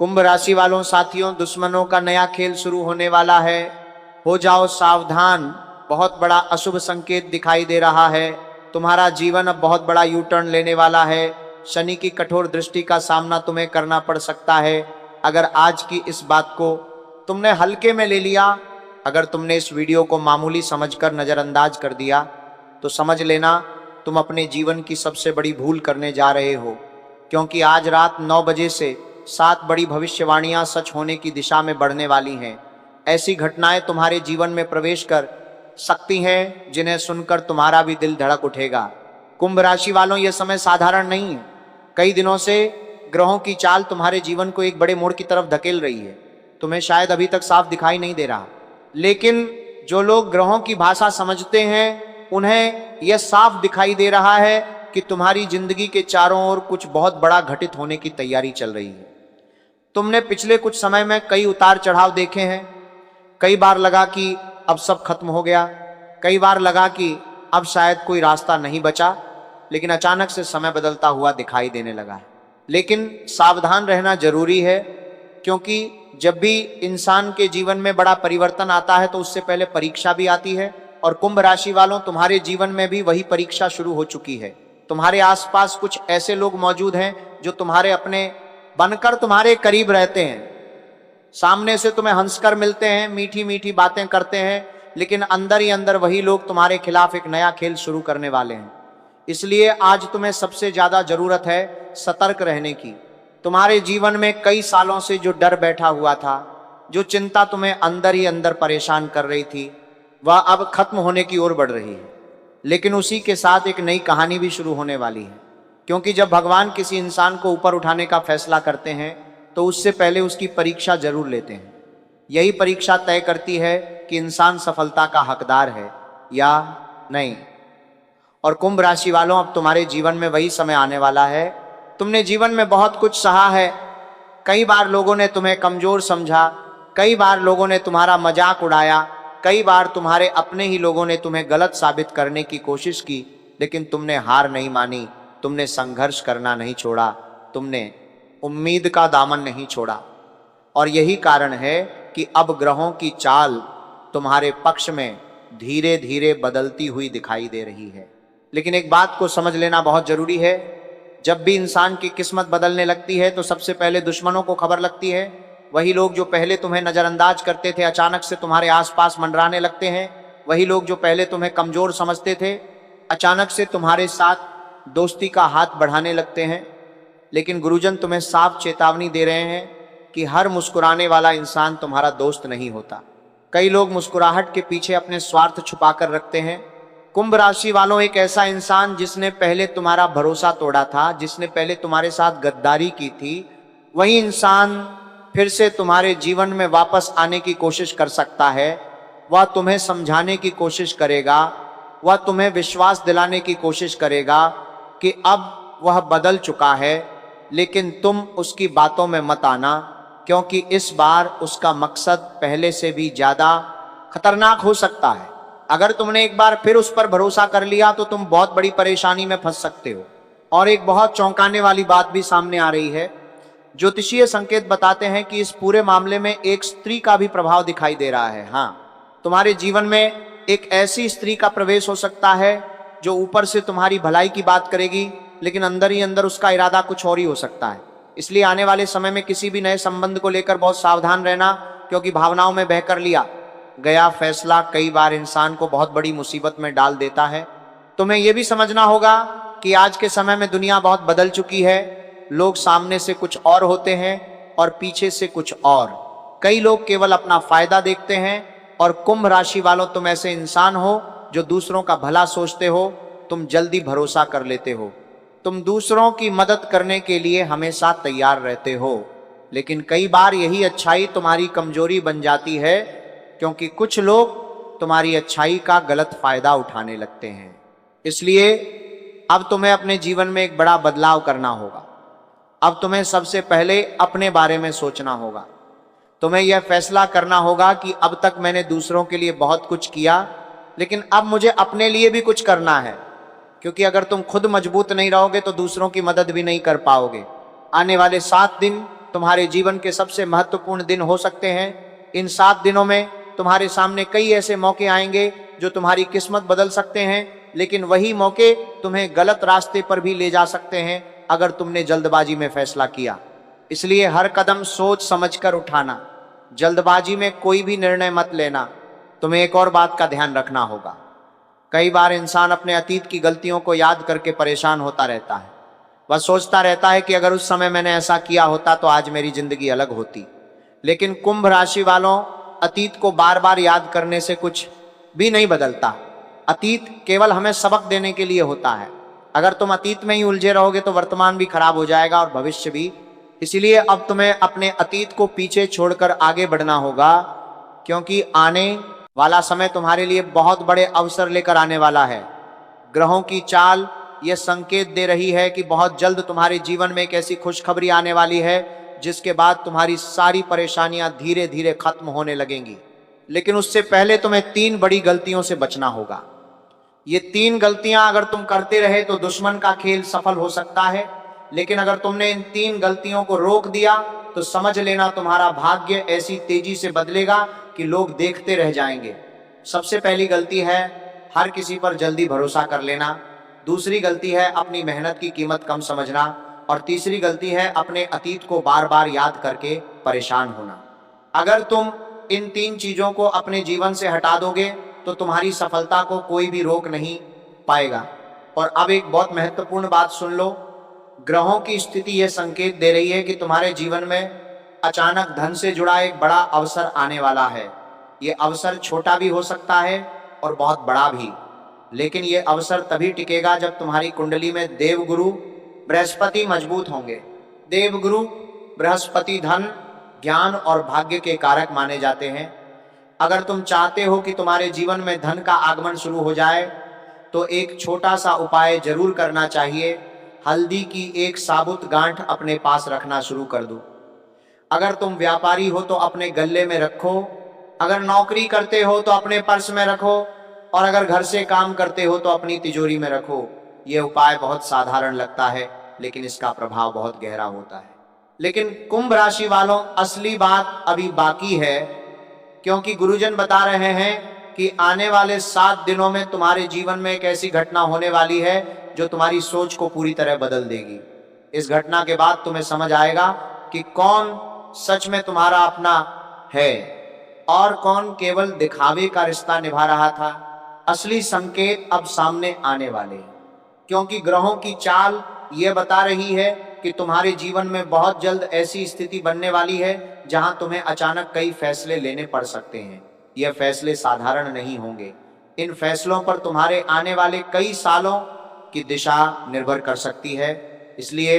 कुंभ राशि वालों साथियों, दुश्मनों का नया खेल शुरू होने वाला है। हो जाओ सावधान, बहुत बड़ा अशुभ संकेत दिखाई दे रहा है। तुम्हारा जीवन अब बहुत बड़ा यू टर्न लेने वाला है। शनि की कठोर दृष्टि का सामना तुम्हें करना पड़ सकता है। अगर आज की इस बात को तुमने हल्के में ले लिया, अगर तुमने इस वीडियो को मामूली समझकर नजरअंदाज कर दिया, तो समझ लेना तुम अपने जीवन की सबसे बड़ी भूल करने जा रहे हो। क्योंकि आज रात 9 बजे से 7 बड़ी भविष्यवाणियां सच होने की दिशा में बढ़ने वाली हैं। ऐसी घटनाएं तुम्हारे जीवन में प्रवेश कर सकती हैं जिन्हें सुनकर तुम्हारा भी दिल धड़क उठेगा। कुंभ राशि वालों, यह समय साधारण नहीं है। कई दिनों से ग्रहों की चाल तुम्हारे जीवन को एक बड़े मोड़ की तरफ धकेल रही है। तुम्हें शायद अभी तक साफ दिखाई नहीं दे रहा, लेकिन जो लोग ग्रहों की भाषा समझते हैं उन्हें यह साफ दिखाई दे रहा है कि तुम्हारी जिंदगी के चारों ओर कुछ बहुत बड़ा घटित होने की तैयारी चल रही है। तुमने पिछले कुछ समय में कई उतार चढ़ाव देखे हैं। कई बार लगा कि अब सब खत्म हो गया, कई बार लगा कि अब शायद कोई रास्ता नहीं बचा, लेकिन अचानक से समय बदलता हुआ दिखाई देने लगा है। लेकिन सावधान रहना जरूरी है, क्योंकि जब भी इंसान के जीवन में बड़ा परिवर्तन आता है तो उससे पहले परीक्षा भी आती है। और कुंभ राशि वालों, तुम्हारे जीवन में भी वही परीक्षा शुरू हो चुकी है। तुम्हारे आसपास कुछ ऐसे लोग मौजूद हैं जो तुम्हारे अपने बनकर तुम्हारे करीब रहते हैं। सामने से तुम्हें हंसकर मिलते हैं, मीठी मीठी बातें करते हैं, लेकिन अंदर ही अंदर वही लोग तुम्हारे खिलाफ एक नया खेल शुरू करने वाले हैं। इसलिए आज तुम्हें सबसे ज्यादा जरूरत है सतर्क रहने की। तुम्हारे जीवन में कई सालों से जो डर बैठा हुआ था, जो चिंता तुम्हें अंदर ही अंदर परेशान कर रही थी, वह अब खत्म होने की ओर बढ़ रही है। लेकिन उसी के साथ एक नई कहानी भी शुरू होने वाली है। क्योंकि जब भगवान किसी इंसान को ऊपर उठाने का फैसला करते हैं तो उससे पहले उसकी परीक्षा जरूर लेते हैं। यही परीक्षा तय करती है कि इंसान सफलता का हकदार है या नहीं। और कुंभ राशि वालों, अब तुम्हारे जीवन में वही समय आने वाला है। तुमने जीवन में बहुत कुछ सहा है। कई बार लोगों ने तुम्हें कमजोर समझा, कई बार लोगों ने तुम्हारा मजाक उड़ाया, कई बार तुम्हारे अपने ही लोगों ने तुम्हें गलत साबित करने की कोशिश की, लेकिन तुमने हार नहीं मानी, तुमने संघर्ष करना नहीं छोड़ा, तुमने उम्मीद का दामन नहीं छोड़ा। और यही कारण है कि अब ग्रहों की चाल तुम्हारे पक्ष में धीरे धीरे बदलती हुई दिखाई दे रही है। लेकिन एक बात को समझ लेना बहुत जरूरी है, जब भी इंसान की किस्मत बदलने लगती है तो सबसे पहले दुश्मनों को खबर लगती है। वही लोग जो पहले तुम्हें नजरअंदाज करते थे अचानक से तुम्हारे आसपास मंडराने लगते हैं। वही लोग जो पहले तुम्हें कमजोर समझते थे अचानक से तुम्हारे साथ दोस्ती का हाथ बढ़ाने लगते हैं। लेकिन गुरुजन तुम्हें साफ चेतावनी दे रहे हैं कि हर मुस्कुराने वाला इंसान तुम्हारा दोस्त नहीं होता। कई लोग मुस्कुराहट के पीछे अपने स्वार्थ छुपा कर रखते हैं। कुंभ राशि वालों, एक ऐसा इंसान जिसने पहले तुम्हारा भरोसा तोड़ा था, जिसने पहले तुम्हारे साथ गद्दारी की थी, वही इंसान फिर से तुम्हारे जीवन में वापस आने की कोशिश कर सकता है। वह तुम्हें समझाने की कोशिश करेगा, वह तुम्हें विश्वास दिलाने की कोशिश करेगा कि अब वह बदल चुका है। लेकिन तुम उसकी बातों में मत आना, क्योंकि इस बार उसका मकसद पहले से भी ज्यादा खतरनाक हो सकता है। अगर तुमने एक बार फिर उस पर भरोसा कर लिया तो तुम बहुत बड़ी परेशानी में फंस सकते हो। और एक बहुत चौंकाने वाली बात भी सामने आ रही है। ज्योतिषीय संकेत बताते हैं कि इस पूरे मामले में एक स्त्री का भी प्रभाव दिखाई दे रहा है। हाँ, तुम्हारे जीवन में एक ऐसी स्त्री का प्रवेश हो सकता है जो ऊपर से तुम्हारी भलाई की बात करेगी, लेकिन अंदर ही अंदर उसका इरादा कुछ और ही हो सकता है। इसलिए आने वाले समय में किसी भी नए संबंध को लेकर बहुत सावधान रहना, क्योंकि भावनाओं में बहकर लिया गया फैसला कई बार इंसान को बहुत बड़ी मुसीबत में डाल देता है। तुम्हें यह भी समझना होगा कि आज के समय में दुनिया बहुत बदल चुकी है। लोग सामने से कुछ और होते हैं और पीछे से कुछ और। कई लोग केवल अपना फायदा देखते हैं। और कुंभ राशि वालों, तुम ऐसे इंसान हो जो दूसरों का भला सोचते हो। तुम जल्दी भरोसा कर लेते हो, तुम दूसरों की मदद करने के लिए हमेशा तैयार रहते हो। लेकिन कई बार यही अच्छाई तुम्हारी कमजोरी बन जाती है, क्योंकि कुछ लोग तुम्हारी अच्छाई का गलत फायदा उठाने लगते हैं। इसलिए अब तुम्हें अपने जीवन में एक बड़ा बदलाव करना होगा। अब तुम्हें सबसे पहले अपने बारे में सोचना होगा। तुम्हें यह फैसला करना होगा कि अब तक मैंने दूसरों के लिए बहुत कुछ किया, लेकिन अब मुझे अपने लिए भी कुछ करना है। क्योंकि अगर तुम खुद मजबूत नहीं रहोगे तो दूसरों की मदद भी नहीं कर पाओगे। आने वाले 7 दिन तुम्हारे जीवन के सबसे महत्वपूर्ण दिन हो सकते हैं। इन 7 दिनों में तुम्हारे सामने कई ऐसे मौके आएंगे जो तुम्हारी किस्मत बदल सकते हैं, लेकिन वही मौके तुम्हें गलत रास्ते पर भी ले जा सकते हैं अगर तुमने जल्दबाजी में फैसला किया। इसलिए हर कदम सोच समझकर उठाना, जल्दबाजी में कोई भी निर्णय मत लेना। तुम्हें एक और बात का ध्यान रखना होगा, कई बार इंसान अपने अतीत की गलतियों को याद करके परेशान होता रहता है। वह सोचता रहता है कि अगर उस समय मैंने ऐसा किया होता तो आज मेरी जिंदगी अलग होती। लेकिन कुंभ राशि वालों, अतीत को बार बार याद करने से कुछ भी नहीं बदलता। अतीत केवल हमें सबक देने के लिए होता है। अगर तुम अतीत में ही उलझे रहोगे तो वर्तमान भी खराब हो जाएगा और भविष्य भी। इसीलिए अब तुम्हें अपने अतीत को पीछे छोड़कर आगे बढ़ना होगा, क्योंकि आने वाला समय तुम्हारे लिए बहुत बड़े अवसर लेकर आने वाला है। ग्रहों की चाल यह संकेत दे रही है कि बहुत जल्द तुम्हारे जीवन में एक ऐसी खुशखबरी आने वाली है जिसके बाद तुम्हारी सारी परेशानियां धीरे धीरे खत्म होने लगेंगी। लेकिन उससे पहले तुम्हें 3 बड़ी गलतियों से बचना होगा। ये 3 गलतियां अगर तुम करते रहे तो दुश्मन का खेल सफल हो सकता है, लेकिन अगर तुमने इन 3 गलतियों को रोक दिया तो समझ लेना तुम्हारा भाग्य ऐसी तेजी से बदलेगा कि लोग देखते रह जाएंगे। सबसे पहली गलती है हर किसी पर जल्दी भरोसा कर लेना। दूसरी गलती है अपनी मेहनत की कीमत कम समझना। और तीसरी गलती है अपने अतीत को बार बार याद करके परेशान होना। अगर तुम इन 3 चीजों को अपने जीवन से हटा दोगे तो तुम्हारी सफलता को कोई भी रोक नहीं पाएगा। और अब एक बहुत महत्वपूर्ण बात सुन लो, ग्रहों की स्थिति यह संकेत दे रही है कि तुम्हारे जीवन में अचानक धन से जुड़ा एक बड़ा अवसर आने वाला है। यह अवसर छोटा भी हो सकता है और बहुत बड़ा भी, लेकिन यह अवसर तभी टिकेगा जब तुम्हारी कुंडली में देवगुरु बृहस्पति मजबूत होंगे। देवगुरु बृहस्पति धन, ज्ञान और भाग्य के कारक माने जाते हैं। अगर तुम चाहते हो कि तुम्हारे जीवन में धन का आगमन शुरू हो जाए तो एक छोटा सा उपाय जरूर करना चाहिए। हल्दी की एक साबुत गांठ अपने पास रखना शुरू कर दो। अगर तुम व्यापारी हो तो अपने गल्ले में रखो, अगर नौकरी करते हो तो अपने पर्स में रखो, और अगर घर से काम करते हो तो अपनी तिजोरी में रखो। यह उपाय बहुत साधारण लगता है, लेकिन इसका प्रभाव बहुत गहरा होता है। लेकिन कुंभ राशि वालों, असली बात अभी बाकी है, क्योंकि गुरुजन बता रहे हैं कि आने वाले 7 दिनों में तुम्हारे जीवन में एक ऐसी घटना होने वाली है जो तुम्हारी सोच को पूरी तरह बदल देगी। इस घटना के बाद तुम्हें समझ आएगा कि कौन सच में तुम्हारा अपना है और कौन केवल दिखावे का रिश्ता निभा रहा था। असली संकेत अब सामने आने वाले हैं, क्योंकि ग्रहों की चाल ये बता रही है कि तुम्हारे जीवन में बहुत जल्द ऐसी स्थिति बनने वाली है जहां तुम्हें अचानक कई फैसले लेने पड़ सकते हैं। यह फैसले साधारण नहीं होंगे। इन फैसलों पर तुम्हारे आने वाले कई सालों की दिशा निर्भर कर सकती है। इसलिए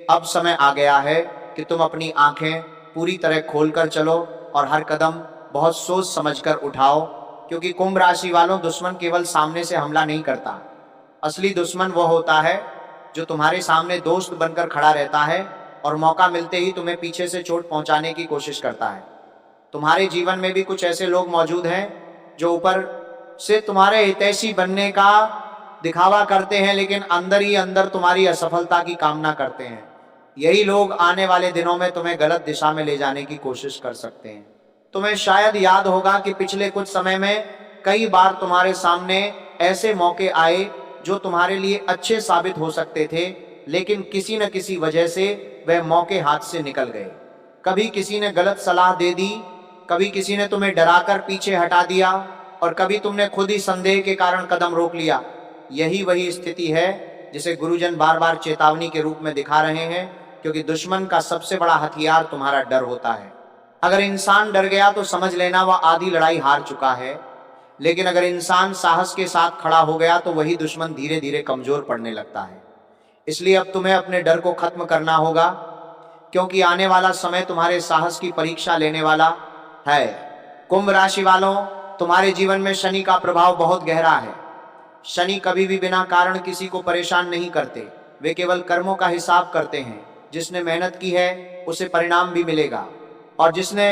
अब समय आ गया है कि तुम अपनी आंखें पूरी तरह खोलकर चलो और हर कदम बहुत सोच समझकर उठाओ, क्योंकि कुंभ राशि वालों, दुश्मन केवल सामने से हमला नहीं करता। असली दुश्मन वह होता है जो तुम्हारे सामने दोस्त बनकर खड़ा रहता है और मौका मिलते ही तुम्हें पीछे से चोट पहुंचाने की कोशिश करता है। तुम्हारे जीवन में भी कुछ ऐसे लोग मौजूद हैं जो ऊपर से तुम्हारे हितैषी बनने का दिखावा करते हैं, लेकिन अंदर ही अंदर तुम्हारी असफलता की कामना करते हैं। यही लोग आने वाले दिनों में तुम्हें गलत दिशा में ले जाने की कोशिश कर सकते हैं। तुम्हें शायद याद होगा कि पिछले कुछ समय में कई बार तुम्हारे सामने ऐसे मौके आए जो तुम्हारे लिए अच्छे साबित हो सकते थे, लेकिन किसी न किसी वजह से वह मौके हाथ से निकल गए। कभी किसी ने गलत सलाह दे दी, कभी किसी ने तुम्हें डराकर पीछे हटा दिया, और कभी तुमने खुद ही संदेह के कारण कदम रोक लिया। यही वही स्थिति है जिसे गुरुजन बार बार चेतावनी के रूप में दिखा रहे हैं, क्योंकि दुश्मन का सबसे बड़ा हथियार तुम्हारा डर होता है। अगर इंसान डर गया तो समझ लेना वह आधी लड़ाई हार चुका है, लेकिन अगर इंसान साहस के साथ खड़ा हो गया तो वही दुश्मन धीरे धीरे कमजोर पड़ने लगता है। इसलिए अब तुम्हें अपने डर को खत्म करना होगा, क्योंकि आने वाला समय तुम्हारे साहस की परीक्षा लेने वाला है। कुंभ राशि वालों, तुम्हारे जीवन में शनि का प्रभाव बहुत गहरा है। शनि कभी भी बिना कारण किसी को परेशान नहीं करते। वे केवल कर्मों का हिसाब करते हैं। जिसने मेहनत की है उसे परिणाम भी मिलेगा, और जिसने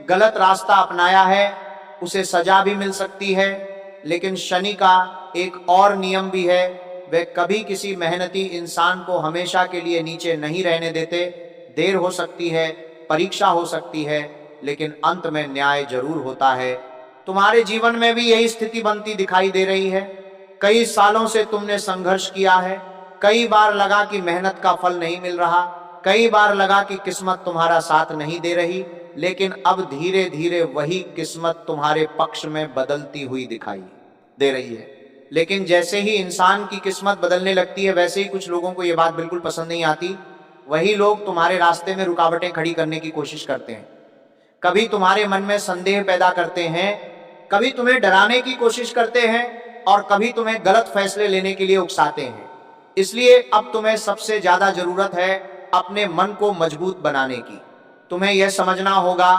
गलत रास्ता अपनाया है उसे सजा भी मिल सकती है। लेकिन शनि का एक और नियम भी है, वे कभी किसी मेहनती इंसान को हमेशा के लिए नीचे नहीं रहने देते। देर हो सकती है परीक्षा हो सकती है, लेकिन अंत में न्याय जरूर होता है। तुम्हारे जीवन में भी यही स्थिति बनती दिखाई दे रही है। कई सालों से तुमने संघर्ष किया है, कई बार लगा कि मेहनत का फल नहीं मिल रहा, कई बार लगा कि किस्मत तुम्हारा साथ नहीं दे रही, लेकिन अब धीरे धीरे वही किस्मत तुम्हारे पक्ष में बदलती हुई दिखाई दे रही है। लेकिन जैसे ही इंसान की किस्मत बदलने लगती है, वैसे ही कुछ लोगों को यह बात बिल्कुल पसंद नहीं आती। वही लोग तुम्हारे रास्ते में रुकावटें खड़ी करने की कोशिश करते हैं, कभी तुम्हारे मन में संदेह पैदा करते हैं, कभी तुम्हें डराने की कोशिश करते हैं और कभी तुम्हें गलत फैसले लेने के लिए उकसाते हैं। इसलिए अब तुम्हें सबसे ज्यादा जरूरत है अपने मन को मजबूत बनाने की। तुम्हें यह समझना होगा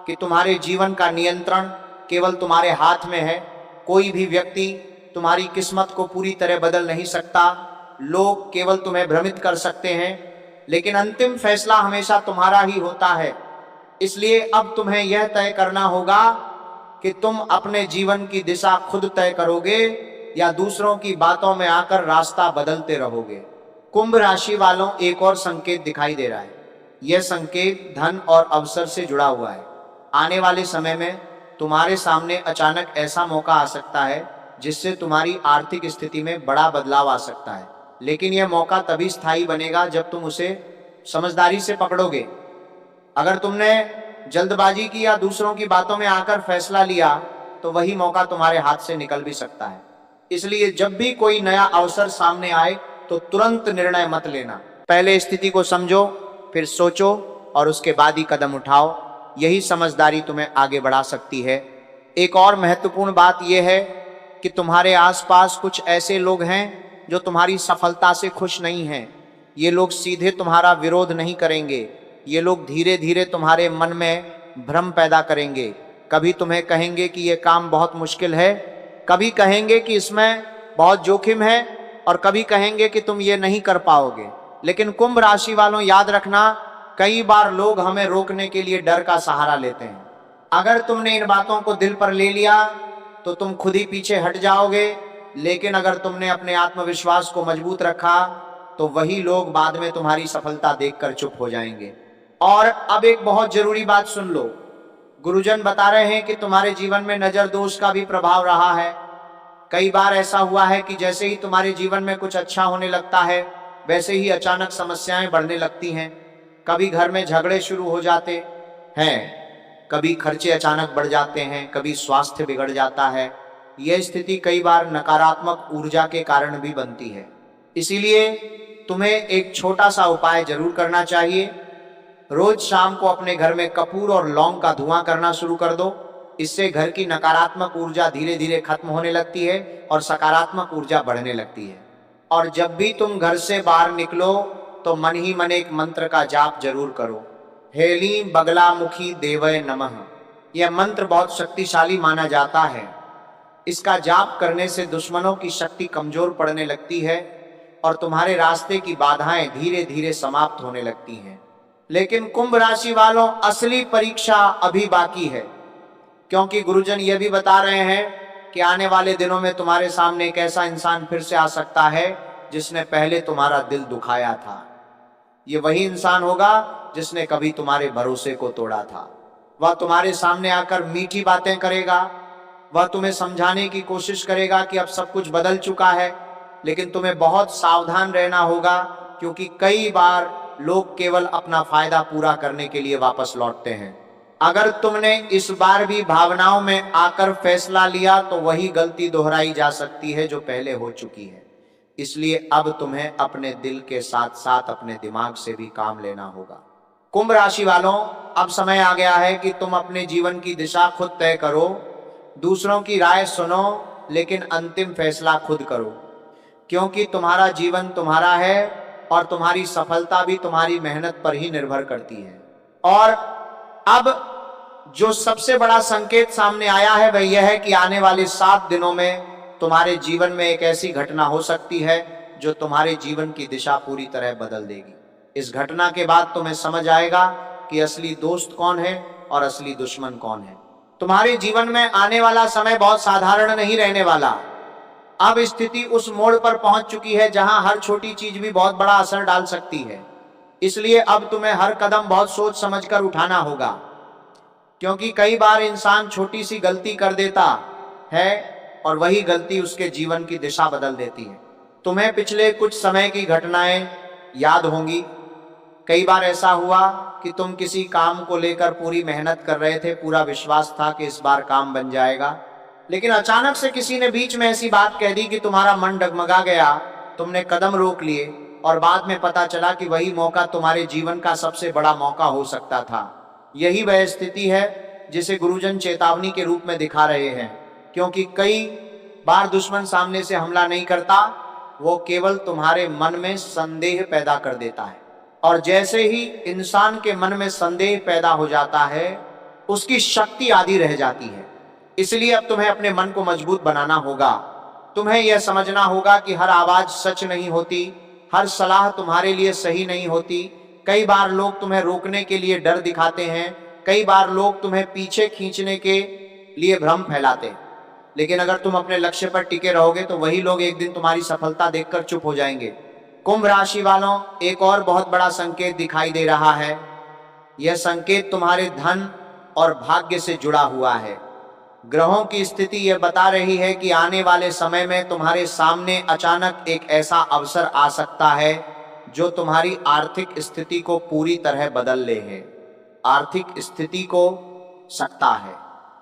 कि तुम्हारे जीवन का नियंत्रण केवल तुम्हारे हाथ में है। कोई भी व्यक्ति तुम्हारी किस्मत को पूरी तरह बदल नहीं सकता। लोग केवल तुम्हें भ्रमित कर सकते हैं, लेकिन अंतिम फैसला हमेशा तुम्हारा ही होता है। इसलिए अब तुम्हें यह तय करना होगा कि तुम अपने जीवन की दिशा खुद तय करोगे या दूसरों की बातों में आकर रास्ता बदलते रहोगे। कुंभ राशि वालों, एक और संकेत दिखाई दे रहा है। यह संकेत धन और अवसर से जुड़ा हुआ है। आने वाले समय में तुम्हारे सामने अचानक ऐसा मौका आ सकता है जिससे तुम्हारी आर्थिक स्थिति में बड़ा बदलाव आ सकता है, लेकिन यह मौका तभी स्थायी बनेगा जब तुम उसे समझदारी से पकड़ोगे। अगर तुमने जल्दबाजी की या दूसरों की बातों में आकर फैसला लिया तो वही मौका तुम्हारे हाथ से निकल भी सकता है। इसलिए जब भी कोई नया अवसर सामने आए तो तुरंत निर्णय मत लेना। पहले स्थिति को समझो, फिर सोचो और उसके बाद ही कदम उठाओ। यही समझदारी तुम्हें आगे बढ़ा सकती है। एक और महत्वपूर्ण बात यह है कि तुम्हारे आसपास कुछ ऐसे लोग हैं जो तुम्हारी सफलता से खुश नहीं हैं। ये लोग सीधे तुम्हारा विरोध नहीं करेंगे, ये लोग धीरे धीरे तुम्हारे मन में भ्रम पैदा करेंगे। कभी तुम्हें कहेंगे कि यह काम बहुत मुश्किल है, कभी कहेंगे कि इसमें बहुत जोखिम है और कभी कहेंगे कि तुम ये नहीं कर पाओगे। लेकिन कुंभ राशि वालों, याद रखना, कई बार लोग हमें रोकने के लिए डर का सहारा लेते हैं। अगर तुमने इन बातों को दिल पर ले लिया तो तुम खुद ही पीछे हट जाओगे, लेकिन अगर तुमने अपने आत्मविश्वास को मजबूत रखा तो वही लोग बाद में तुम्हारी सफलता देखकर चुप हो जाएंगे। और अब एक बहुत जरूरी बात सुन लो। गुरुजन बता रहे हैं कि तुम्हारे जीवन में नजर दोष का भी प्रभाव रहा है। कई बार ऐसा हुआ है कि जैसे ही तुम्हारे जीवन में कुछ अच्छा होने लगता है, वैसे ही अचानक समस्याएं बढ़ने लगती हैं। कभी घर में झगड़े शुरू हो जाते हैं, कभी खर्चे अचानक बढ़ जाते हैं, कभी स्वास्थ्य बिगड़ जाता है। यह स्थिति कई बार नकारात्मक ऊर्जा के कारण भी बनती है। इसीलिए तुम्हें एक छोटा सा उपाय जरूर करना चाहिए। रोज शाम को अपने घर में कपूर और लौंग का धुआं करना शुरू कर दो। इससे घर की नकारात्मक ऊर्जा धीरे धीरे खत्म होने लगती है और सकारात्मक ऊर्जा बढ़ने लगती है। और जब भी तुम घर से बाहर निकलो तो मन ही मन एक मंत्र का जाप जरूर करो। हेलीं बगलामुखी देवय नमः। यह मंत्र बहुत शक्तिशाली माना जाता है। इसका जाप करने से दुश्मनों की शक्ति कमजोर पड़ने लगती है और तुम्हारे रास्ते की बाधाएं धीरे धीरे समाप्त होने लगती हैं। लेकिन कुंभ राशि वालों, असली परीक्षा अभी बाकी है, क्योंकि गुरुजन ये भी बता रहे हैं कि आने वाले दिनों में तुम्हारे सामने एक ऐसा इंसान फिर से आ सकता है जिसने पहले तुम्हारा दिल दुखाया था। ये वही इंसान होगा जिसने कभी तुम्हारे भरोसे को तोड़ा था। वह तुम्हारे सामने आकर मीठी बातें करेगा, वह तुम्हें समझाने की कोशिश करेगा कि अब सब कुछ बदल चुका है, लेकिन तुम्हें बहुत सावधान रहना होगा, क्योंकि कई बार लोग केवल अपना फायदा पूरा करने के लिए वापस लौटते हैं। अगर तुमने इस बार भी भावनाओं में आकर फैसला लिया तो वही गलती दोहराई जा सकती है जो पहले हो चुकी है। इसलिए अब तुम्हें अपने दिल के साथ साथ अपने दिमाग से भी काम लेना होगा। कुंभ राशि वालों, अब समय आ गया है कि तुम अपने जीवन की दिशा खुद तय करो। दूसरों की राय सुनो, लेकिन अंतिम फैसला खुद करो, क्योंकि तुम्हारा जीवन तुम्हारा है और तुम्हारी सफलता भी तुम्हारी मेहनत पर ही निर्भर करती है। और अब जो सबसे बड़ा संकेत सामने आया है वह यह है कि आने वाले 7 दिनों में तुम्हारे जीवन में एक ऐसी घटना हो सकती है जो तुम्हारे जीवन की दिशा पूरी तरह बदल देगी। इस घटना के बाद तुम्हें समझ आएगा कि असली दोस्त कौन है और असली दुश्मन कौन है। तुम्हारे जीवन में आने वाला समय बहुत साधारण नहीं रहने वाला। अब स्थिति उस मोड़ पर पहुंच चुकी है जहां हर छोटी चीज भी बहुत बड़ा असर डाल सकती है। इसलिए अब तुम्हें हर कदम बहुत सोच समझकर उठाना होगा, क्योंकि कई बार इंसान छोटी सी गलती कर देता है और वही गलती उसके जीवन की दिशा बदल देती है। तुम्हें पिछले कुछ समय की घटनाएं याद होंगी। कई बार ऐसा हुआ कि तुम किसी काम को लेकर पूरी मेहनत कर रहे थे, पूरा विश्वास था कि इस बार काम बन जाएगा, लेकिन अचानक से किसी ने बीच में ऐसी बात कह दी कि तुम्हारा मन डगमगा गया, तुमने कदम रोक लिए और बाद में पता चला कि वही मौका तुम्हारे जीवन का सबसे बड़ा मौका हो सकता था। यही वह स्थिति है जिसे गुरुजन चेतावनी के रूप में दिखा रहे हैं, क्योंकि कई बार दुश्मन सामने से हमला नहीं करता, वो केवल तुम्हारे मन में संदेह पैदा कर देता है। और जैसे ही इंसान के मन में संदेह पैदा हो जाता है, उसकी शक्ति आधी रह जाती है। इसलिए अब तुम्हें अपने मन को मजबूत बनाना होगा। तुम्हें यह समझना होगा कि हर आवाज सच नहीं होती, हर सलाह तुम्हारे लिए सही नहीं होती। कई बार लोग तुम्हें रोकने के लिए डर दिखाते हैं, कई बार लोग तुम्हें पीछे खींचने के लिए भ्रम फैलाते हैं, लेकिन अगर तुम अपने लक्ष्य पर टिके रहोगे तो वही लोग एक दिन तुम्हारी सफलता देखकर चुप हो जाएंगे। कुंभ राशि वालों, एक और बहुत बड़ा संकेत दिखाई दे रहा है। यह संकेत तुम्हारे धन और भाग्य से जुड़ा हुआ है। ग्रहों की स्थिति यह बता रही है कि आने वाले समय में तुम्हारे सामने अचानक एक ऐसा अवसर आ सकता है जो तुम्हारी आर्थिक स्थिति को पूरी तरह बदल ले है, आर्थिक स्थिति को सकता है।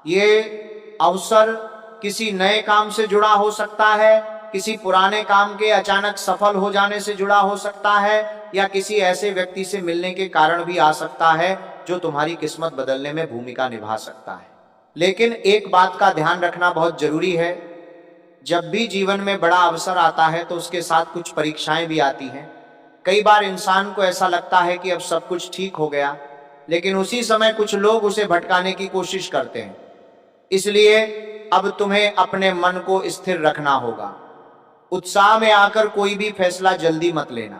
ये अवसर किसी नए काम से जुड़ा हो सकता है, किसी पुराने काम के अचानक सफल हो जाने से जुड़ा हो सकता है, या किसी ऐसे व्यक्ति से मिलने के कारण भी आ सकता है जो तुम्हारी किस्मत बदलने में भूमिका निभा सकता है। लेकिन एक बात का ध्यान रखना बहुत जरूरी है, जब भी जीवन में बड़ा अवसर आता है तो उसके साथ कुछ परीक्षाएं भी आती हैं। कई बार इंसान को ऐसा लगता है कि अब सब कुछ ठीक हो गया, लेकिन उसी समय कुछ लोग उसे भटकाने की कोशिश करते हैं। इसलिए अब तुम्हें अपने मन को स्थिर रखना होगा। उत्साह में आकर कोई भी फैसला जल्दी मत लेना।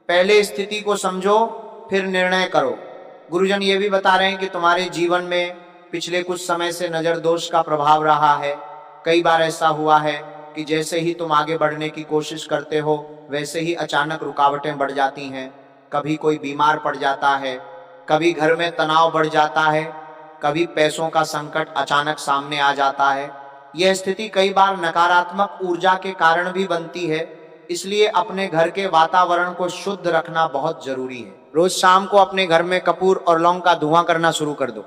पहले स्थिति को समझो, फिर निर्णय करो। गुरुजन ये भी बता रहे हैं कि तुम्हारे जीवन में पिछले कुछ समय से नजर दोष का प्रभाव रहा है। कई बार ऐसा हुआ है कि जैसे ही तुम आगे बढ़ने की कोशिश करते हो, वैसे ही अचानक रुकावटें बढ़ जाती हैं। कभी कोई बीमार पड़ जाता है, कभी घर में तनाव बढ़ जाता है, कभी पैसों का संकट अचानक सामने आ जाता है। यह स्थिति कई बार नकारात्मक ऊर्जा के कारण भी बनती है, इसलिए अपने घर के वातावरण को शुद्ध रखना बहुत जरूरी है। रोज शाम को अपने घर में कपूर और लौंग का धुआं करना शुरू कर दो।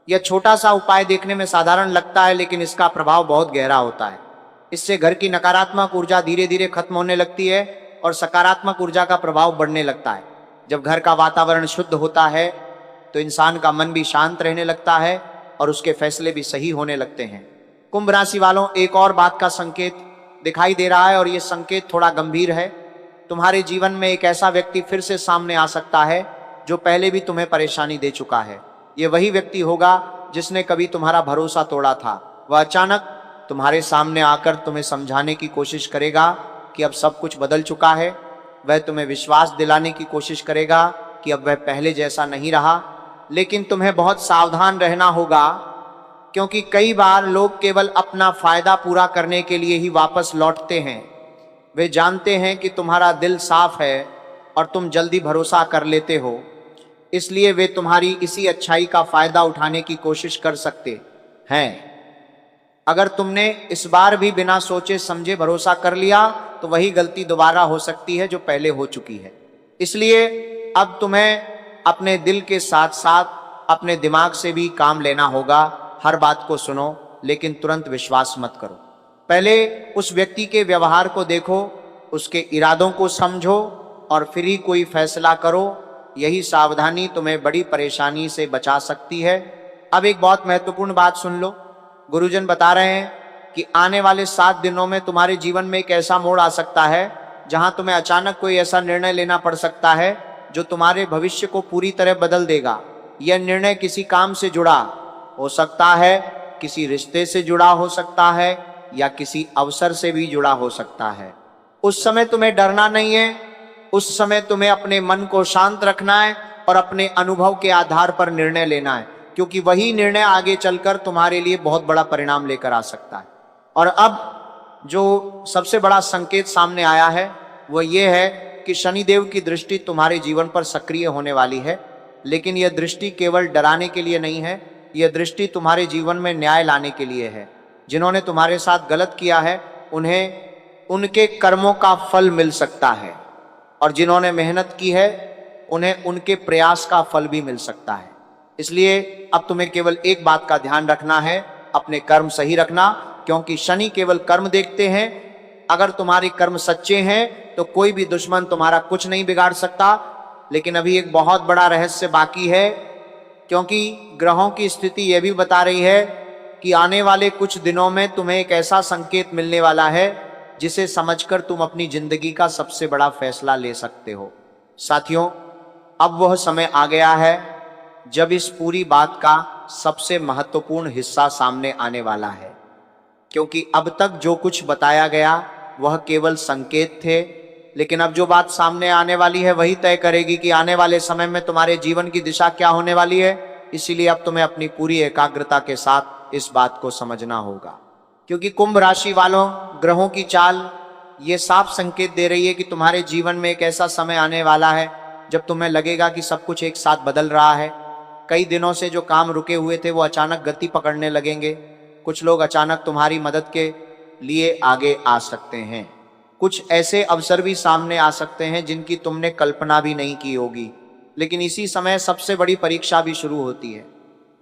यह छोटा सा उपाय देखने में साधारण लगता है, लेकिन इसका प्रभाव बहुत गहरा होता है। इससे घर की नकारात्मक ऊर्जा धीरे धीरे खत्म होने लगती है और सकारात्मक ऊर्जा का प्रभाव बढ़ने लगता है। जब घर का वातावरण शुद्ध होता है तो इंसान का मन भी शांत रहने लगता है और उसके फैसले भी सही होने लगते हैं। कुंभ राशि वालों, एक और बात का संकेत दिखाई दे रहा है और यह संकेत थोड़ा गंभीर है। तुम्हारे जीवन में एक ऐसा व्यक्ति फिर से सामने आ सकता है जो पहले भी तुम्हें परेशानी दे चुका है। ये वही व्यक्ति होगा जिसने कभी तुम्हारा भरोसा तोड़ा था। वह अचानक तुम्हारे सामने आकर तुम्हें समझाने की कोशिश करेगा कि अब सब कुछ बदल चुका है। वह तुम्हें विश्वास दिलाने की कोशिश करेगा कि अब वह पहले जैसा नहीं रहा, लेकिन तुम्हें बहुत सावधान रहना होगा, क्योंकि कई बार लोग केवल अपना फायदा पूरा करने के लिए ही वापस लौटते हैं। वे जानते हैं कि तुम्हारा दिल साफ है और तुम जल्दी भरोसा कर लेते हो, इसलिए वे तुम्हारी इसी अच्छाई का फायदा उठाने की कोशिश कर सकते हैं। अगर तुमने इस बार भी बिना सोचे समझे भरोसा कर लिया तो वही गलती दोबारा हो सकती है जो पहले हो चुकी है। इसलिए अब तुम्हें अपने दिल के साथ साथ अपने दिमाग से भी काम लेना होगा। हर बात को सुनो, लेकिन तुरंत विश्वास मत करो। पहले उस व्यक्ति के व्यवहार को देखो, उसके इरादों को समझो और फिर ही कोई फैसला करो। यही सावधानी तुम्हें बड़ी परेशानी से बचा सकती है। अब एक बहुत महत्वपूर्ण बात सुन लो। गुरुजन बता रहे हैं कि आने वाले 7 दिनों में तुम्हारे जीवन में एक ऐसा मोड़ आ सकता है जहां तुम्हें अचानक कोई ऐसा निर्णय लेना पड़ सकता है जो तुम्हारे भविष्य को पूरी तरह बदल देगा। यह निर्णय किसी काम से जुड़ा हो सकता है, किसी रिश्ते से जुड़ा हो सकता है, या किसी अवसर से भी जुड़ा हो सकता है। उस समय तुम्हें डरना नहीं है, उस समय तुम्हें अपने मन को शांत रखना है और अपने अनुभव के आधार पर निर्णय लेना है, क्योंकि वही निर्णय आगे चलकर तुम्हारे लिए बहुत बड़ा परिणाम लेकर आ सकता है। और अब जो सबसे बड़ा संकेत सामने आया है वो ये है कि शनिदेव की दृष्टि तुम्हारे जीवन पर सक्रिय होने वाली है, लेकिन यह दृष्टि केवल डराने के लिए नहीं है, यह दृष्टि तुम्हारे जीवन में न्याय लाने के लिए है। जिन्होंने तुम्हारे साथ गलत किया है उन्हें उनके कर्मों का फल मिल सकता है, और जिन्होंने मेहनत की है उन्हें उनके प्रयास का फल भी मिल सकता है। इसलिए अब तुम्हें केवल एक बात का ध्यान रखना है, अपने कर्म सही रखना, क्योंकि शनि केवल कर्म देखते हैं। अगर तुम्हारे कर्म सच्चे हैं तो कोई भी दुश्मन तुम्हारा कुछ नहीं बिगाड़ सकता। लेकिन अभी एक बहुत बड़ा रहस्य बाकी है, क्योंकि ग्रहों की स्थिति यह भी बता रही है कि आने वाले कुछ दिनों में तुम्हें एक ऐसा संकेत मिलने वाला है जिसे समझकर तुम अपनी जिंदगी का सबसे बड़ा फैसला ले सकते हो। साथियों, अब वह समय आ गया है जब इस पूरी बात का सबसे महत्वपूर्ण हिस्सा सामने आने वाला है, क्योंकि अब तक जो कुछ बताया गया वह केवल संकेत थे, लेकिन अब जो बात सामने आने वाली है वही तय करेगी कि आने वाले समय में तुम्हारे जीवन की दिशा क्या होने वाली है। इसीलिए अब तुम्हें अपनी पूरी एकाग्रता के साथ इस बात को समझना होगा, क्योंकि कुंभ राशि वालों, ग्रहों की चाल ये साफ संकेत दे रही है कि तुम्हारे जीवन में एक ऐसा समय आने वाला है जब तुम्हें लगेगा कि सब कुछ एक साथ बदल रहा है। कई दिनों से जो काम रुके हुए थे वो अचानक गति पकड़ने लगेंगे। कुछ लोग अचानक तुम्हारी मदद के लिए आगे आ सकते हैं। कुछ ऐसे अवसर भी सामने आ सकते हैं जिनकी तुमने कल्पना भी नहीं की होगी। लेकिन इसी समय सबसे बड़ी परीक्षा भी शुरू होती है,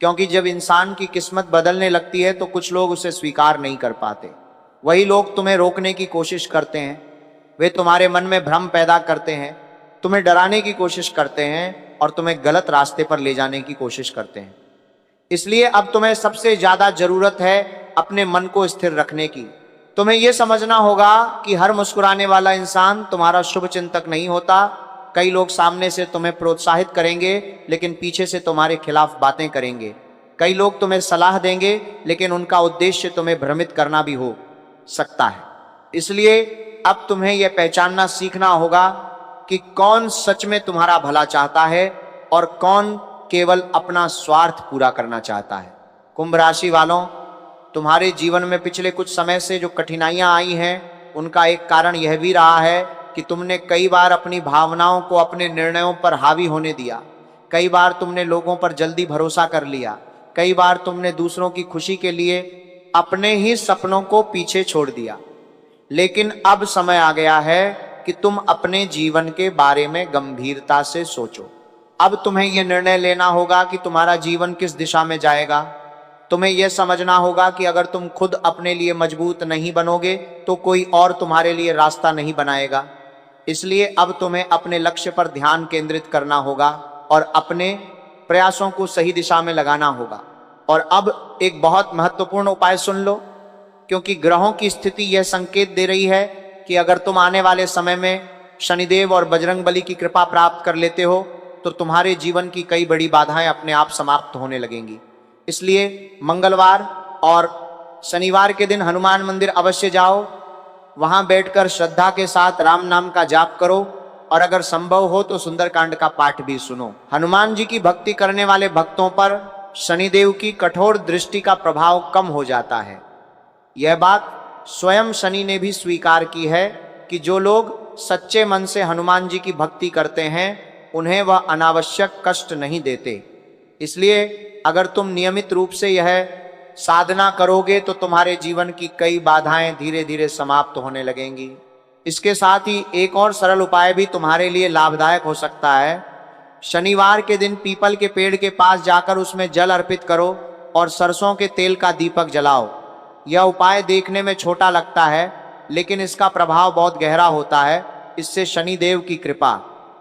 क्योंकि जब इंसान की किस्मत बदलने लगती है तो कुछ लोग उसे स्वीकार नहीं कर पाते। वही लोग तुम्हें रोकने की कोशिश करते हैं, वे तुम्हारे मन में भ्रम पैदा करते हैं, तुम्हें डराने की कोशिश करते हैं और तुम्हें गलत रास्ते पर ले जाने की कोशिश करते हैं। इसलिए अब तुम्हें सबसे ज्यादा जरूरत है अपने मन को स्थिर रखने की। तुम्हें यह समझना होगा कि हर मुस्कुराने वाला इंसान तुम्हारा शुभ चिंतक नहीं होता। कई लोग सामने से तुम्हें प्रोत्साहित करेंगे लेकिन पीछे से तुम्हारे खिलाफ बातें करेंगे। कई लोग तुम्हें सलाह देंगे लेकिन उनका उद्देश्य तुम्हें भ्रमित करना भी हो सकता है। इसलिए अब तुम्हें यह पहचानना सीखना होगा कि कौन सच में तुम्हारा भला चाहता है और कौन केवल अपना स्वार्थ पूरा करना चाहता है। कुंभ राशि वालों, तुम्हारे जीवन में पिछले कुछ समय से जो कठिनाइयां आई हैं उनका एक कारण यह भी रहा है कि तुमने कई बार अपनी भावनाओं को अपने निर्णयों पर हावी होने दिया। कई बार तुमने लोगों पर जल्दी भरोसा कर लिया। कई बार तुमने दूसरों की खुशी के लिए अपने ही सपनों को पीछे छोड़ दिया। लेकिन अब समय आ गया है कि तुम अपने जीवन के बारे में गंभीरता से सोचो। अब तुम्हें यह निर्णय लेना होगा कि तुम्हारा जीवन किस दिशा में जाएगा। तुम्हें यह समझना होगा कि अगर तुम खुद अपने लिए मजबूत नहीं बनोगे तो कोई और तुम्हारे लिए रास्ता नहीं बनाएगा। इसलिए अब तुम्हें अपने लक्ष्य पर ध्यान केंद्रित करना होगा और अपने प्रयासों को सही दिशा में लगाना होगा। और अब एक बहुत महत्वपूर्ण उपाय सुन लो, क्योंकि ग्रहों की स्थिति यह संकेत दे रही है कि अगर तुम आने वाले समय में शनिदेव और बजरंगबली की कृपा प्राप्त कर लेते हो तो तुम्हारे जीवन की कई बड़ी बाधाएं अपने आप समाप्त होने लगेंगी। इसलिए मंगलवार और शनिवार के दिन हनुमान मंदिर अवश्य जाओ। वहां बैठकर श्रद्धा के साथ राम नाम का जाप करो और अगर संभव हो तो सुंदरकांड का पाठ भी सुनो। हनुमान जी की भक्ति करने वाले भक्तों पर शनिदेव की कठोर दृष्टि का प्रभाव कम हो जाता है। यह बात स्वयं शनि ने भी स्वीकार की है कि जो लोग सच्चे मन से हनुमान जी की भक्ति करते हैं उन्हें वह अनावश्यक कष्ट नहीं देते। इसलिए अगर तुम नियमित रूप से यह साधना करोगे तो तुम्हारे जीवन की कई बाधाएं धीरे धीरे समाप्त होने लगेंगी। इसके साथ ही एक और सरल उपाय भी तुम्हारे लिए लाभदायक हो सकता है। शनिवार के दिन पीपल के पेड़ के पास जाकर उसमें जल अर्पित करो और सरसों के तेल का दीपक जलाओ। यह उपाय देखने में छोटा लगता है लेकिन इसका प्रभाव बहुत गहरा होता है। इससे शनिदेव की कृपा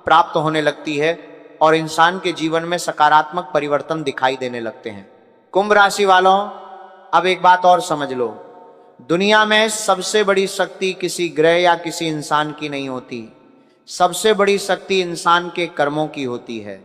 प्राप्त होने लगती है और इंसान के जीवन में सकारात्मक परिवर्तन दिखाई देने लगते हैं। कुंभ राशि वालों, अब एक बात और समझ लो, दुनिया में सबसे बड़ी शक्ति किसी ग्रह या किसी इंसान की नहीं होती। सबसे बड़ी शक्ति इंसान के कर्मों की होती है।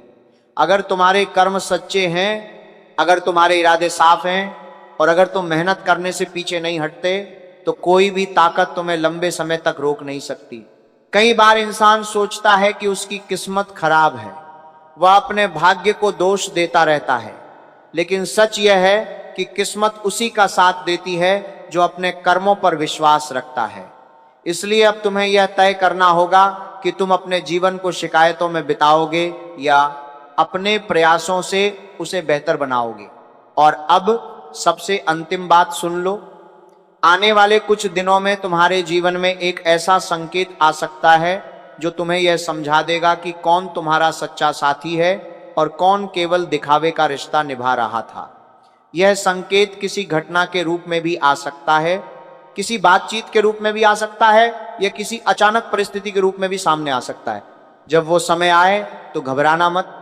अगर तुम्हारे कर्म सच्चे हैं, अगर तुम्हारे इरादे साफ हैं और अगर तुम मेहनत करने से पीछे नहीं हटते तो कोई भी ताकत तुम्हें लंबे समय तक रोक नहीं सकती। कई बार इंसान सोचता है कि उसकी किस्मत खराब है, वह अपने भाग्य को दोष देता रहता है, लेकिन सच यह है कि किस्मत उसी का साथ देती है जो अपने कर्मों पर विश्वास रखता है। इसलिए अब तुम्हें यह तय करना होगा कि तुम अपने जीवन को शिकायतों में बिताओगे या अपने प्रयासों से उसे बेहतर बनाओगे। और अब सबसे अंतिम बात सुन लो, आने वाले कुछ दिनों में तुम्हारे जीवन में एक ऐसा संकेत आ सकता है जो तुम्हें यह समझा देगा कि कौन तुम्हारा सच्चा साथी है और कौन केवल दिखावे का रिश्ता निभा रहा था। यह संकेत किसी घटना के रूप में भी आ सकता है, किसी बातचीत के रूप में भी आ सकता है, या किसी अचानक परिस्थिति के रूप में भी सामने आ सकता है। जब वो समय आए तो घबराना मत,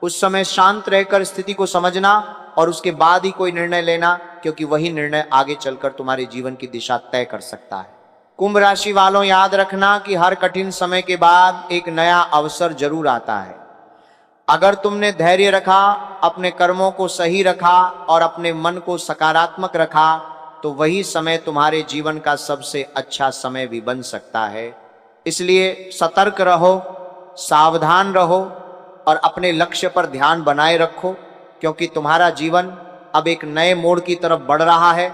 उस समय शांत रहकर स्थिति को समझना और उसके बाद ही कोई निर्णय लेना, क्योंकि वही निर्णय आगे चलकर तुम्हारे जीवन की दिशा तय कर सकता है। कुंभ राशि वालों, याद रखना कि हर कठिन समय के बाद एक नया अवसर जरूर आता है। अगर तुमने धैर्य रखा, अपने कर्मों को सही रखा और अपने मन को सकारात्मक रखा, तो वही समय तुम्हारे जीवन का सबसे अच्छा समय भी बन सकता है। इसलिए सतर्क रहो, सावधान रहो और अपने लक्ष्य पर ध्यान बनाए रखो, क्योंकि तुम्हारा जीवन अब एक नए मोड़ की तरफ बढ़ रहा है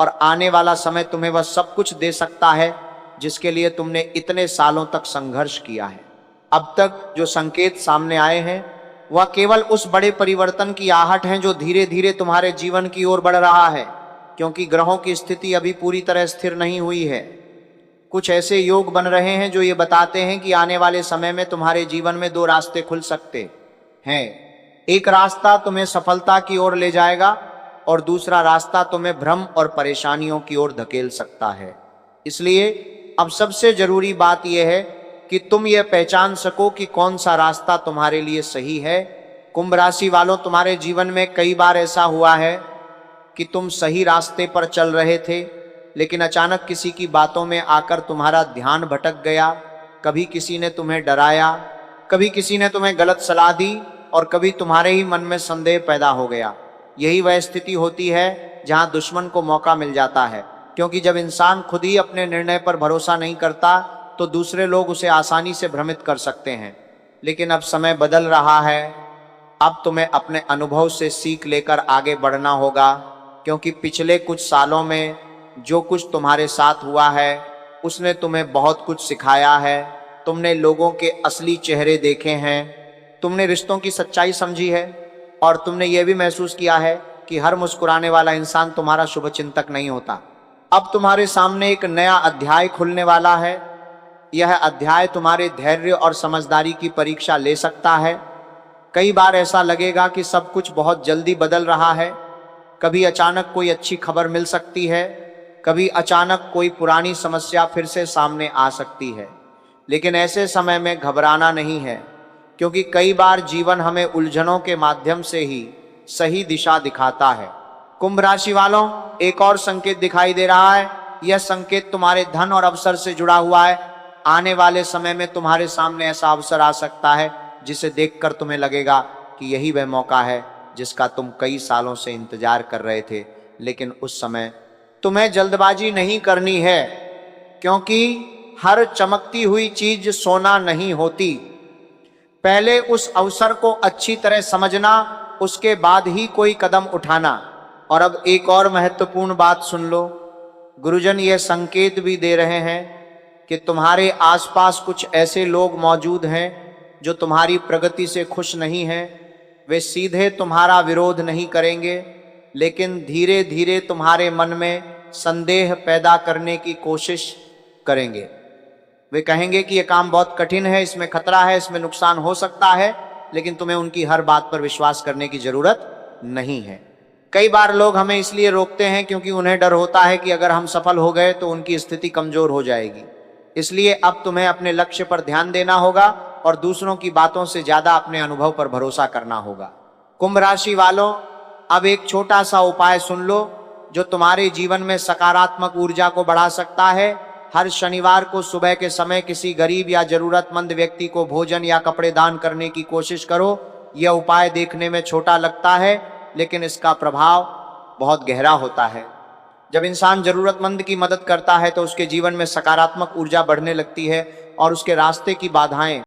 और आने वाला समय तुम्हें वह सब कुछ दे सकता है जिसके लिए तुमने इतने सालों तक संघर्ष किया है। अब तक जो संकेत सामने आए हैं वह केवल उस बड़े परिवर्तन की आहट हैं जो धीरे धीरे तुम्हारे जीवन की ओर बढ़ रहा है, क्योंकि ग्रहों की स्थिति अभी पूरी तरह स्थिर नहीं हुई है। कुछ ऐसे योग बन रहे हैं जो ये बताते हैं कि आने वाले समय में तुम्हारे जीवन में दो रास्ते खुल सकते हैं। एक रास्ता तुम्हें सफलता की ओर ले जाएगा और दूसरा रास्ता तुम्हें भ्रम और परेशानियों की ओर धकेल सकता है। इसलिए अब सबसे जरूरी बात यह है कि तुम यह पहचान सको कि कौन सा रास्ता तुम्हारे लिए सही है। कुंभ राशि वालों, तुम्हारे जीवन में कई बार ऐसा हुआ है कि तुम सही रास्ते पर चल रहे थे, लेकिन अचानक किसी की बातों में आकर तुम्हारा ध्यान भटक गया। कभी किसी ने तुम्हें डराया, कभी किसी ने तुम्हें गलत सलाह दी और कभी तुम्हारे ही मन में संदेह पैदा हो गया। यही वह स्थिति होती है जहां दुश्मन को मौका मिल जाता है, क्योंकि जब इंसान खुद ही अपने निर्णय पर भरोसा नहीं करता तो दूसरे लोग उसे आसानी से भ्रमित कर सकते हैं। लेकिन अब समय बदल रहा है, अब तुम्हें अपने अनुभव से सीख लेकर आगे बढ़ना होगा, क्योंकि पिछले कुछ सालों में जो कुछ तुम्हारे साथ हुआ है उसने तुम्हें बहुत कुछ सिखाया है। तुमने लोगों के असली चेहरे देखे हैं, तुमने रिश्तों की सच्चाई समझी है और तुमने यह भी महसूस किया है कि हर मुस्कुराने वाला इंसान तुम्हारा शुभचिंतक नहीं होता। अब तुम्हारे सामने एक नया अध्याय खुलने वाला है। यह अध्याय तुम्हारे धैर्य और समझदारी की परीक्षा ले सकता है। कई बार ऐसा लगेगा कि सब कुछ बहुत जल्दी बदल रहा है। कभी अचानक कोई अच्छी खबर मिल सकती है, कभी अचानक कोई पुरानी समस्या फिर से सामने आ सकती है। लेकिन ऐसे समय में घबराना नहीं है, क्योंकि कई बार जीवन हमें उलझनों के माध्यम से ही सही दिशा दिखाता है। कुंभ राशि वालों, एक और संकेत दिखाई दे रहा है। यह संकेत तुम्हारे धन और अवसर से जुड़ा हुआ है। आने वाले समय में तुम्हारे सामने ऐसा अवसर आ सकता है जिसे देखकर तुम्हें लगेगा कि यही वह मौका है जिसका तुम कई सालों से इंतजार कर रहे थे। लेकिन उस समय तुम्हें जल्दबाजी नहीं करनी है, क्योंकि हर चमकती हुई चीज सोना नहीं होती। पहले उस अवसर को अच्छी तरह समझना, उसके बाद ही कोई कदम उठाना। और अब एक और महत्वपूर्ण बात सुन लो। गुरुजन यह संकेत भी दे रहे हैं कि तुम्हारे आसपास कुछ ऐसे लोग मौजूद हैं जो तुम्हारी प्रगति से खुश नहीं हैं। वे सीधे तुम्हारा विरोध नहीं करेंगे, लेकिन धीरे धीरे तुम्हारे मन में संदेह पैदा करने की कोशिश करेंगे। वे कहेंगे कि यह काम बहुत कठिन है, इसमें खतरा है, इसमें नुकसान हो सकता है, लेकिन तुम्हें उनकी हर बात पर विश्वास करने की जरूरत नहीं है। कई बार लोग हमें इसलिए रोकते हैं क्योंकि उन्हें डर होता है कि अगर हम सफल हो गए तो उनकी स्थिति कमजोर हो जाएगी। इसलिए अब तुम्हें अपने लक्ष्य पर ध्यान देना होगा और दूसरों की बातों से ज्यादा अपने अनुभव पर भरोसा करना होगा। कुंभ राशि वालों, अब एक छोटा सा उपाय सुन लो जो तुम्हारे जीवन में सकारात्मक ऊर्जा को बढ़ा सकता है। हर शनिवार को सुबह के समय किसी गरीब या जरूरतमंद व्यक्ति को भोजन या कपड़े दान करने की कोशिश करो। यह उपाय देखने में छोटा लगता है, लेकिन इसका प्रभाव बहुत गहरा होता है। जब इंसान जरूरतमंद की मदद करता है तो उसके जीवन में सकारात्मक ऊर्जा बढ़ने लगती है और उसके रास्ते की बाधाएं